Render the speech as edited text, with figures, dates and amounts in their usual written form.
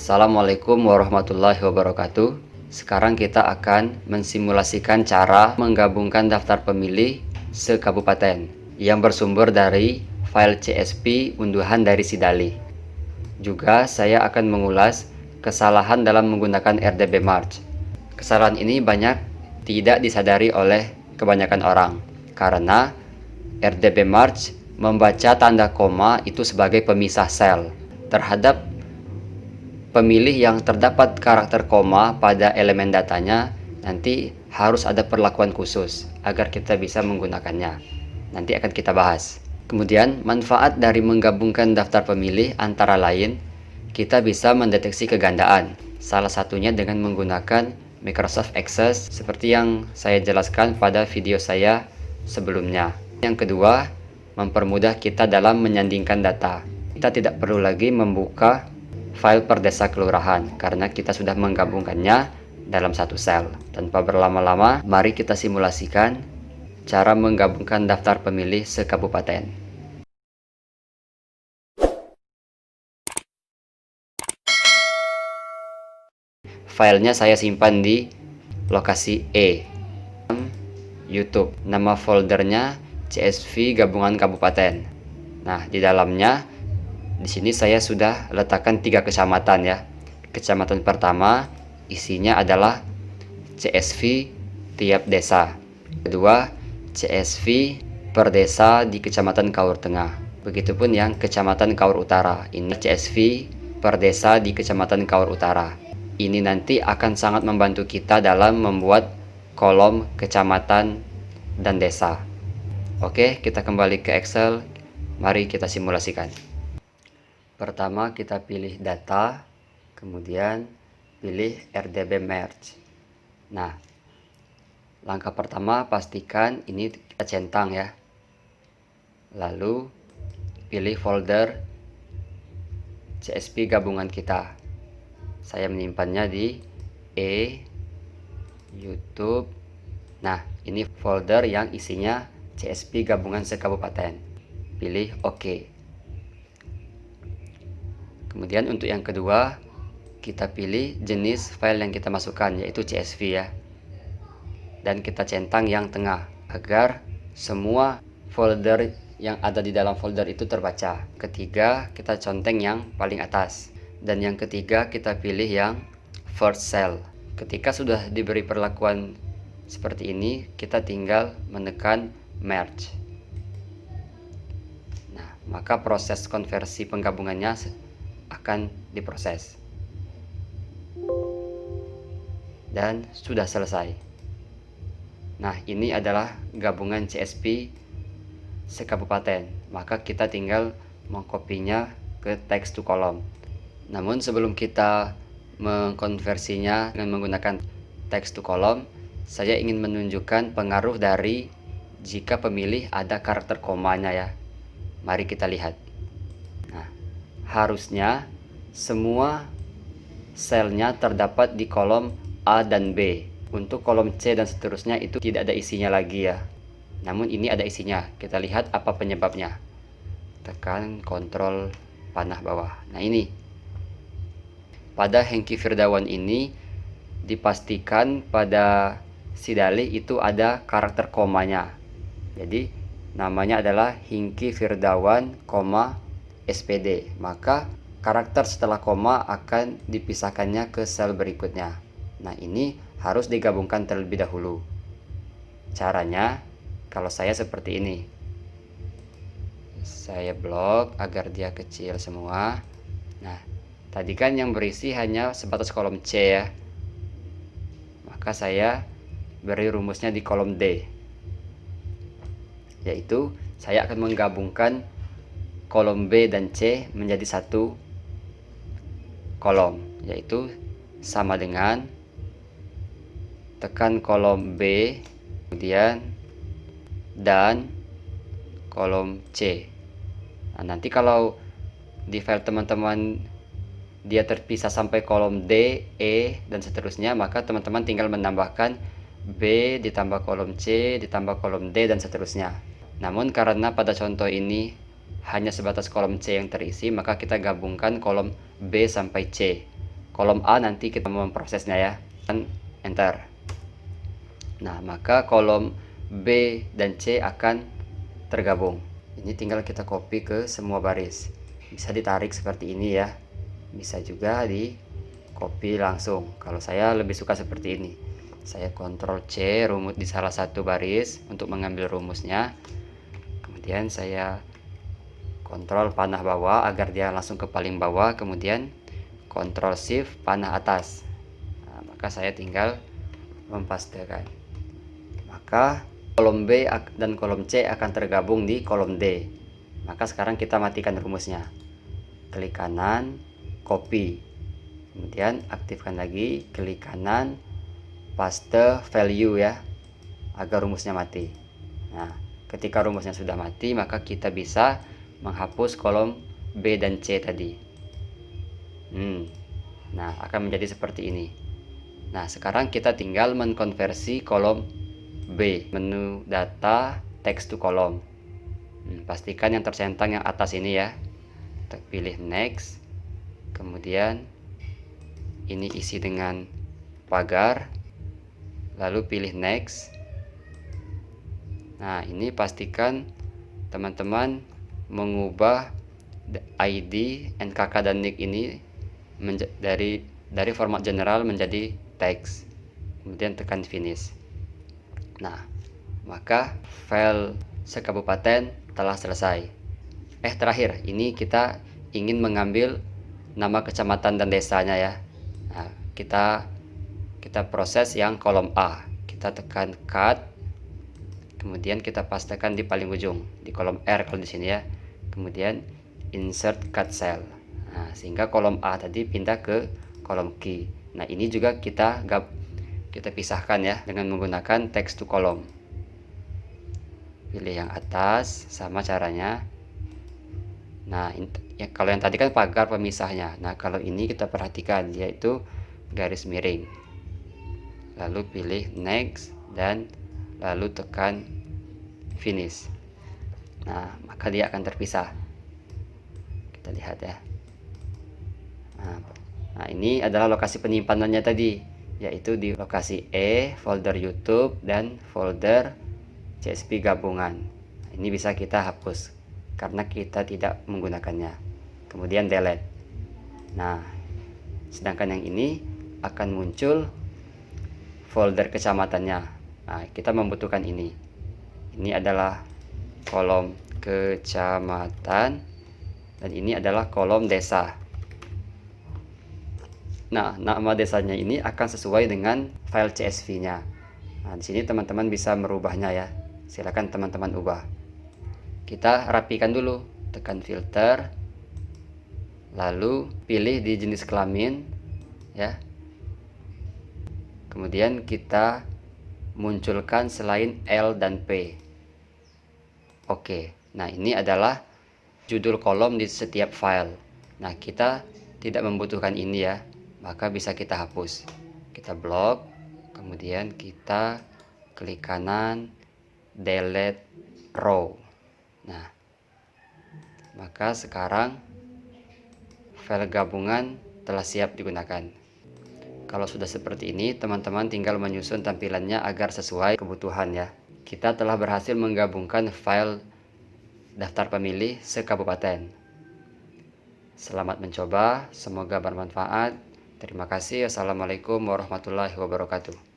Assalamualaikum warahmatullahi wabarakatuh. Sekarang kita akan mensimulasikan cara menggabungkan daftar pemilih se-kabupaten yang bersumber dari file CSV unduhan dari Sidali. Juga saya akan mengulas kesalahan dalam menggunakan RDB March. Kesalahan ini banyak tidak disadari oleh kebanyakan orang karena RDB March membaca tanda koma itu sebagai pemisah sel. Terhadap pemilih yang terdapat karakter koma pada elemen datanya, nanti harus ada perlakuan khusus agar kita bisa menggunakannya. Nanti akan kita bahas. Kemudian, manfaat dari menggabungkan daftar pemilih antara lain, kita bisa mendeteksi kegandaan. Salah satunya dengan menggunakan Microsoft Access seperti yang saya jelaskan pada video saya sebelumnya. Yang kedua, mempermudah kita dalam menyandingkan data. Kita tidak perlu lagi membuka file per desa kelurahan karena kita sudah menggabungkannya dalam satu sel. Tanpa berlama-lama, mari kita simulasikan cara menggabungkan daftar pemilih se-kabupaten. Filenya saya simpan di lokasi E, YouTube. Nama foldernya CSV Gabungan Kabupaten. Nah, di dalamnya di sini saya sudah letakkan 3 kecamatan ya. Kecamatan pertama isinya adalah CSV tiap desa. Kedua, CSV per desa di Kecamatan Kaur Tengah. Begitupun yang Kecamatan Kaur Utara. Ini CSV per desa di Kecamatan Kaur Utara. Ini nanti akan sangat membantu kita dalam membuat kolom kecamatan dan desa. Oke, kita kembali ke Excel. Mari kita simulasikan. Pertama kita pilih data, kemudian pilih RDB Merge. Nah, langkah pertama pastikan ini kita centang ya. Lalu pilih folder CSV gabungan kita. Saya menyimpannya di E, YouTube. Nah, ini folder yang isinya CSV gabungan se-kabupaten. Pilih OK. Kemudian untuk yang kedua, kita pilih jenis file yang kita masukkan, yaitu CSV ya. Dan kita centang yang tengah, agar semua folder yang ada di dalam folder itu terbaca. Ketiga, kita conteng yang paling atas. Dan yang ketiga, kita pilih yang first cell. Ketika sudah diberi perlakuan seperti ini, kita tinggal menekan merge. Nah, maka proses konversi penggabungannya akan diproses dan sudah selesai. Nah, ini adalah gabungan CSV se-kabupaten, maka kita tinggal mengkopinya ke text to column. Namun sebelum kita mengkonversinya dengan menggunakan text to column, saya ingin menunjukkan pengaruh dari jika pemilih ada karakter komanya ya. Mari kita lihat. Harusnya semua selnya terdapat di kolom A dan B. Untuk kolom C dan seterusnya itu tidak ada isinya lagi ya. Namun ini ada isinya. Kita lihat apa penyebabnya. Tekan kontrol panah bawah. Nah ini. Pada Hengki Firdawan ini dipastikan pada Sidali itu ada karakter komanya. Jadi namanya adalah Hengki Firdawan, SPD, maka karakter setelah koma akan dipisahkannya ke sel berikutnya. Nah, ini harus digabungkan terlebih dahulu. Caranya, kalau saya seperti ini. Saya blok agar dia kecil semua. Nah, tadi kan yang berisi hanya sebatas kolom C ya. Maka saya beri rumusnya di kolom D. Yaitu, saya akan menggabungkan kolom B dan C menjadi satu kolom, yaitu sama dengan tekan kolom B, kemudian dan kolom C. Nah, nanti kalau di file teman-teman dia terpisah sampai kolom D, E, dan seterusnya, maka teman-teman tinggal menambahkan B ditambah kolom C ditambah kolom D dan seterusnya. Namun karena pada contoh ini hanya sebatas kolom C yang terisi, maka kita gabungkan kolom B sampai C. kolom A nanti kita memprosesnya ya, dan enter. Nah, maka kolom B dan C akan tergabung. Ini tinggal kita copy ke semua baris. Bisa ditarik seperti ini ya. Bisa juga di copy langsung. Kalau saya lebih suka seperti ini. Saya Ctrl C rumus di salah satu baris untuk mengambil rumusnya. Kemudian saya Ctrl panah bawah agar dia langsung ke paling bawah. Kemudian Ctrl Shift panah atas. Nah, maka saya tinggal mempastekan. Maka kolom B dan kolom C akan tergabung di kolom D. Maka sekarang kita matikan rumusnya. Klik kanan, copy. Kemudian aktifkan lagi, klik kanan, paste value ya, agar rumusnya mati. Nah, ketika rumusnya sudah mati, maka kita bisa menghapus kolom B dan C tadi. Nah, akan menjadi seperti ini. Nah, sekarang kita tinggal mengkonversi kolom B, menu data text to column. Pastikan yang tersentang yang atas ini ya. Pilih next. Kemudian ini isi dengan pagar. Lalu pilih next. Nah, ini pastikan teman-teman mengubah ID, NKK dan NIK ini dari format general menjadi teks. Kemudian tekan finish. Nah, maka file sekabupaten telah selesai. Terakhir, ini kita ingin mengambil nama kecamatan dan desanya ya. Nah, kita proses yang kolom A. Kita tekan cut. Kemudian kita pastekan di paling ujung, di kolom R kalau di sini ya. Kemudian insert cut cell. Nah, sehingga kolom A tadi pindah ke kolom Q. Nah, ini juga kita pisahkan ya dengan menggunakan text to column. Pilih yang atas, sama caranya. Nah, kalau yang tadi kan pagar pemisahnya. Nah, kalau ini kita perhatikan, yaitu garis miring. Lalu pilih next dan lalu tekan finish. Nah, maka dia akan terpisah. Kita lihat ya. Nah, ini adalah lokasi penyimpanannya tadi, yaitu di lokasi E, folder YouTube, dan folder CSP gabungan. Ini bisa kita hapus karena kita tidak menggunakannya. Kemudian delete. Nah, sedangkan yang ini akan muncul folder kecamatannya. Nah, kita membutuhkan ini. Ini adalah kolom kecamatan dan ini adalah kolom desa. Nah, nama desanya ini akan sesuai dengan file CSV-nya. Nah, di sini teman-teman bisa merubahnya ya. Silakan teman-teman ubah. Kita rapikan dulu, tekan filter, lalu pilih di jenis kelamin ya. Kemudian kita munculkan selain L dan P. Oke, nah ini adalah judul kolom di setiap file. Nah, kita tidak membutuhkan ini ya, maka bisa kita hapus. Kita blok, kemudian kita klik kanan, delete row. Nah, maka sekarang file gabungan telah siap digunakan. Kalau sudah seperti ini, teman-teman tinggal menyusun tampilannya agar sesuai kebutuhan ya. Kita telah berhasil menggabungkan file daftar pemilih sekabupaten. Selamat mencoba, semoga bermanfaat. Terima kasih. Assalamualaikum warahmatullahi wabarakatuh.